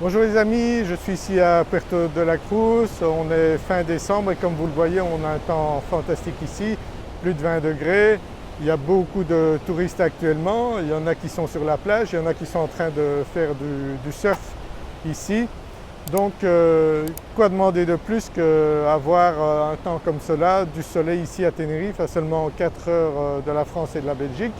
Bonjour les amis, je suis ici à Puerto de la Cruz, on est fin décembre et comme vous le voyez on a un temps fantastique ici, plus de 20 degrés, il y a beaucoup de touristes actuellement, il y en a qui sont sur la plage, il y en a qui sont en train de faire du surf ici. Donc quoi demander de plus qu'avoir un temps comme cela, du soleil ici à Tenerife à seulement 4 heures de la France et de la Belgique.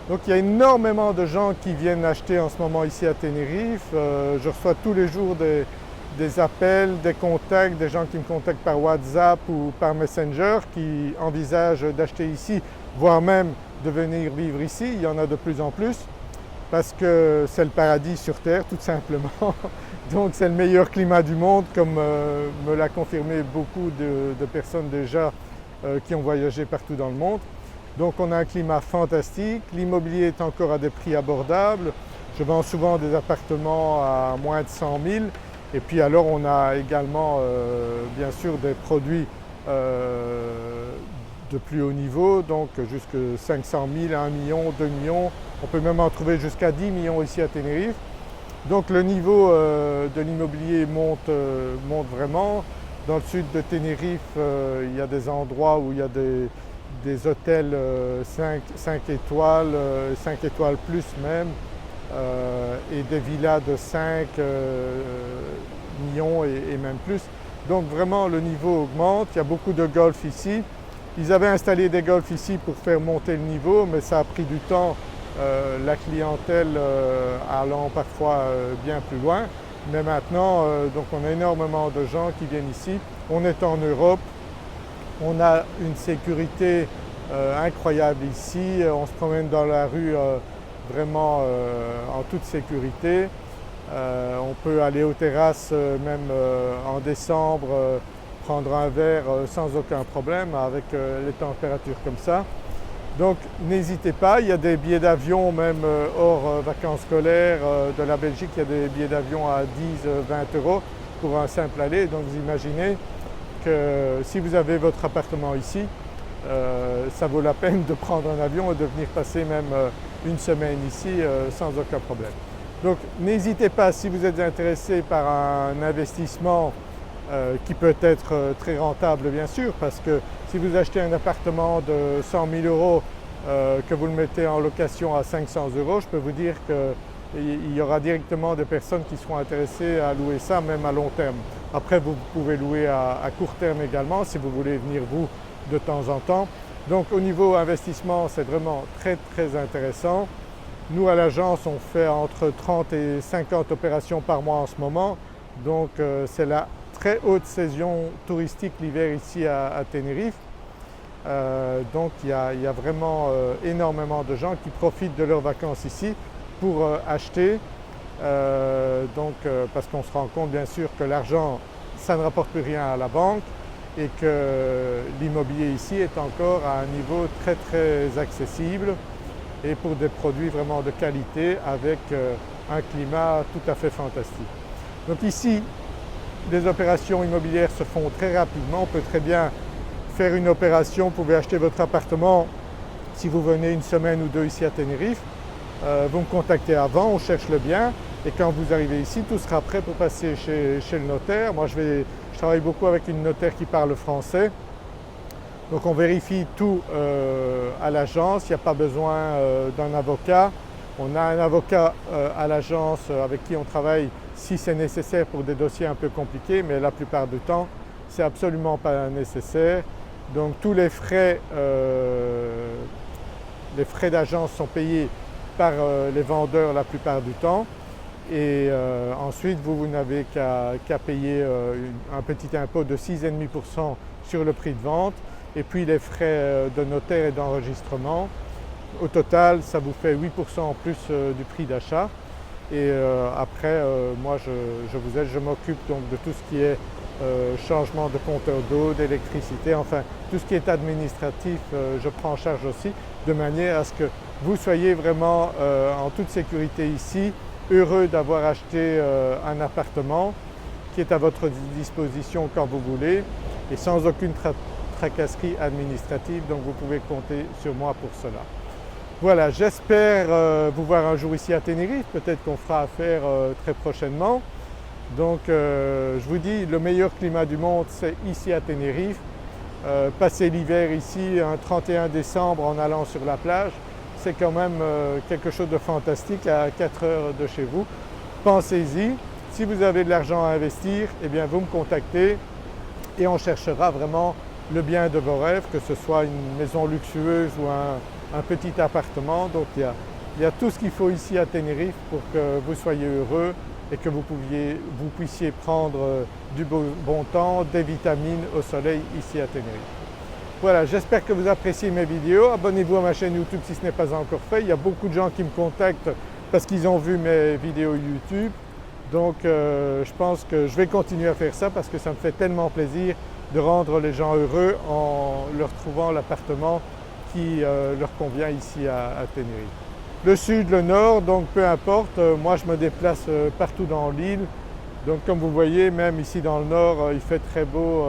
Donc il y a énormément de gens qui viennent acheter en ce moment ici à Tenerife. Je reçois tous les jours des appels, des contacts, des gens qui me contactent par WhatsApp ou par Messenger qui envisagent d'acheter ici, voire même de venir vivre ici. Il y en a de plus en plus parce que c'est le paradis sur Terre tout simplement. Donc c'est le meilleur climat du monde comme me l'a confirmé beaucoup de personnes déjà qui ont voyagé partout dans le monde. Donc on a un climat fantastique, l'immobilier est encore à des prix abordables. Je vends souvent des appartements à moins de 100 000 et puis alors on a également bien sûr des produits de plus haut niveau, donc jusqu'à 500 000, 1 million, 2 millions. On peut même en trouver jusqu'à 10 millions ici à Tenerife. Donc le niveau de l'immobilier monte vraiment. Dans le sud de Tenerife, il y a des endroits où il y a des hôtels 5 étoiles, 5 étoiles plus même, et des villas de 5 millions et même plus. Donc vraiment le niveau augmente, il y a beaucoup de golf ici. Ils avaient installé des golfs ici pour faire monter le niveau, mais ça a pris du temps, la clientèle allant parfois bien plus loin. Mais maintenant, donc on a énormément de gens qui viennent ici. On est en Europe, on a une sécurité incroyable ici, on se promène dans la rue vraiment en toute sécurité. On peut aller aux terrasses même en décembre, prendre un verre sans aucun problème avec les températures comme ça. Donc n'hésitez pas, il y a des billets d'avion même hors vacances scolaires de la Belgique, il y a des billets d'avion à 10-20 euros pour un simple aller. Donc vous imaginez que si vous avez votre appartement ici, ça vaut la peine de prendre un avion et de venir passer même une semaine ici sans aucun problème. Donc n'hésitez pas, si vous êtes intéressé par un investissement qui peut être très rentable bien sûr, parce que si vous achetez un appartement de 100 000 euros que vous le mettez en location à 500 euros, je peux vous dire qu'il y aura directement des personnes qui seront intéressées à louer ça même à long terme. Après vous pouvez louer à court terme également si vous voulez venir vous de temps en temps. Donc au niveau investissement c'est vraiment très intéressant. Nous à l'agence on fait entre 30 et 50 opérations par mois en ce moment, donc c'est la très haute saison touristique l'hiver ici à Tenerife. Donc il y a vraiment énormément de gens qui profitent de leurs vacances ici pour acheter, parce qu'on se rend compte bien sûr que l'argent ça ne rapporte plus rien à la banque et que l'immobilier ici est encore à un niveau très accessible et pour des produits vraiment de qualité avec un climat tout à fait fantastique. Donc ici, les opérations immobilières se font très rapidement. On peut très bien faire une opération, vous pouvez acheter votre appartement si vous venez une semaine ou deux ici à Tenerife. Vous me contactez avant, on cherche le bien et quand vous arrivez ici, tout sera prêt pour passer chez le notaire. Moi je travaille beaucoup avec une notaire qui parle français. Donc on vérifie tout à l'agence, il n'y a pas besoin d'un avocat. On a un avocat à l'agence avec qui on travaille si c'est nécessaire pour des dossiers un peu compliqués, mais la plupart du temps c'est absolument pas nécessaire. Donc tous les frais d'agence sont payés par les vendeurs la plupart du temps. Et ensuite vous n'avez qu'à payer un petit impôt de 6,5% sur le prix de vente et puis les frais de notaire et d'enregistrement. Au total ça vous fait 8% en plus du prix d'achat. Et après moi je m'occupe donc de tout ce qui est changement de compteur d'eau, d'électricité, enfin tout ce qui est administratif je prends en charge aussi, de manière à ce que vous soyez vraiment en toute sécurité ici, heureux d'avoir acheté un appartement qui est à votre disposition quand vous voulez et sans aucune tracasserie administrative, donc vous pouvez compter sur moi pour cela. Voilà, j'espère vous voir un jour ici à Tenerife, peut-être qu'on fera affaire très prochainement. Donc je vous dis, le meilleur climat du monde c'est ici à Tenerife. Passer l'hiver ici un 31 décembre en allant sur la plage, c'est quand même quelque chose de fantastique à 4 heures de chez vous. Pensez-y, si vous avez de l'argent à investir, eh bien vous me contactez et on cherchera vraiment le bien de vos rêves, que ce soit une maison luxueuse ou un petit appartement. Donc il y a tout ce qu'il faut ici à Tenerife pour que vous soyez heureux et que vous puissiez prendre du bon temps, des vitamines au soleil ici à Tenerife. Voilà, j'espère que vous appréciez mes vidéos. Abonnez-vous à ma chaîne YouTube si ce n'est pas encore fait. Il y a beaucoup de gens qui me contactent parce qu'ils ont vu mes vidéos YouTube. Donc je pense que je vais continuer à faire ça parce que ça me fait tellement plaisir de rendre les gens heureux en leur trouvant l'appartement qui leur convient ici à Tenerife. Le sud, le nord, donc peu importe, moi je me déplace partout dans l'île. Donc comme vous voyez, même ici dans le nord, il fait très beau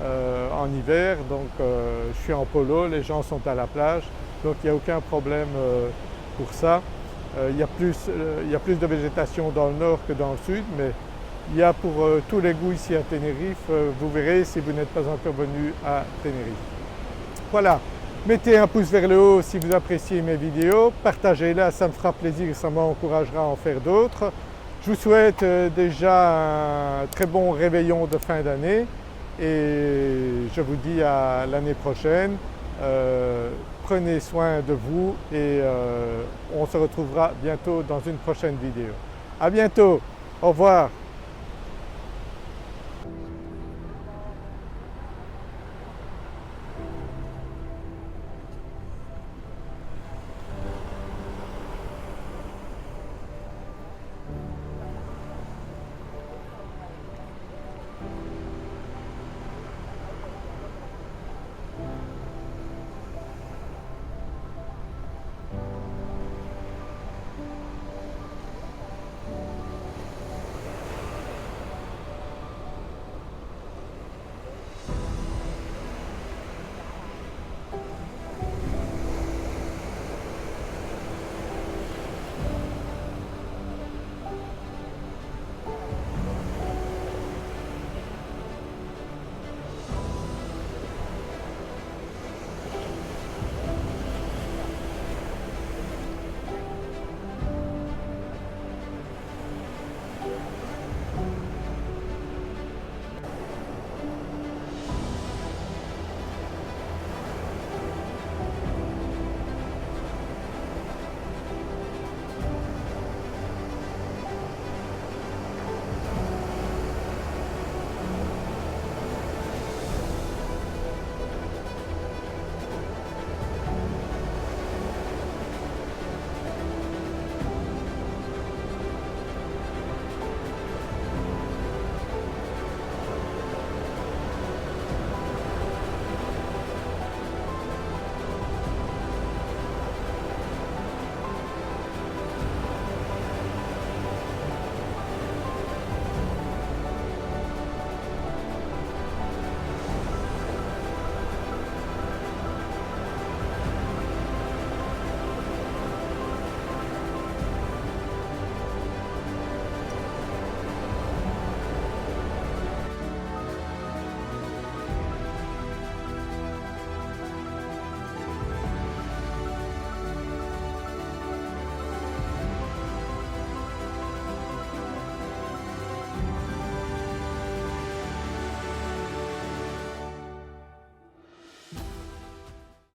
en hiver, donc je suis en polo, les gens sont à la plage, donc il n'y a aucun problème pour ça. Il y a plus de végétation dans le nord que dans le sud, mais il y a pour tous les goûts ici à Tenerife, vous verrez si vous n'êtes pas encore venu à Tenerife. Voilà. Mettez un pouce vers le haut si vous appréciez mes vidéos, partagez-les, ça me fera plaisir et ça m'encouragera à en faire d'autres. Je vous souhaite déjà un très bon réveillon de fin d'année et je vous dis à l'année prochaine. Prenez soin de vous et on se retrouvera bientôt dans une prochaine vidéo. À bientôt, au revoir.